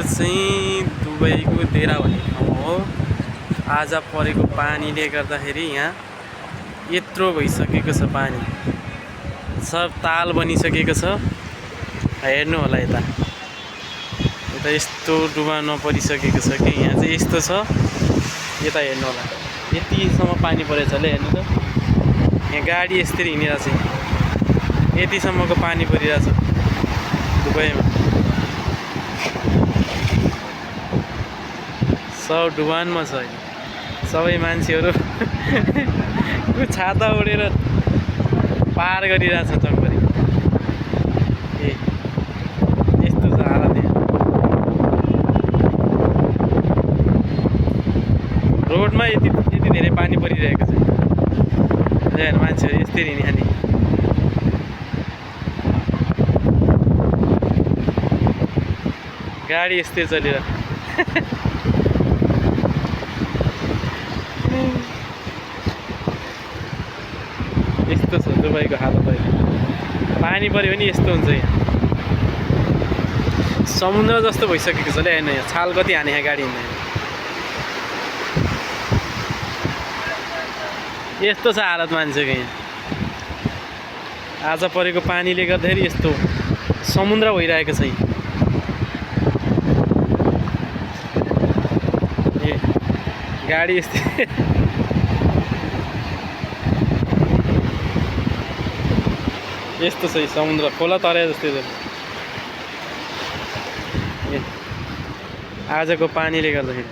चाहिँ दुबईको देरा भन्ने ठाउँ हो। आज परेको पानीले गर्दाखेरि यहाँ यत्रो भइसकेको छ, पानी सब ताल बनिसकेको छ। हेर्नु होला यता यस्तो डुबा नपरिसकेको छ कि यहाँ चाहिँ यस्तो छ। यता हेर्नु होला, यतिसम्म पानी परेछ ल। हेर्नु त, यहाँ गाडी यसरी हिँडिरहेछ, यतिसम्मको पानी परिरहेछ दुबईमा। सब डुबानमा छ अहिले। सबै मान्छेहरू छाता उडेर पार गरिरहेछ जङ्गली। ए यस्तो छ हालत यहाँ। रोडमा यति धेरै पानी परिरहेको छ। मान्छेहरू यस्तै हिँडिखाने। गाडी यस्तै चलिरहेको। यस्तो छ दुबईको हालत अहिले। पानी पऱ्यो भने यस्तो हुन्छ यहाँ। समुद्र जस्तो भइसकेको छ ल। हेर्नु यहाँ छाल कति हाने यहाँ गाडी हिँड्दैन। यस्तो छ हालत मान्छेको यहाँ। आज परेको पानीले गर्दाखेरि यस्तो समुद्र भइरहेको छ यहाँ। ए गाडी यस्तै यस्तो छ समुद्र, खोला तरे जस्तै छ। ए आजको पानीले गर्दाखेरि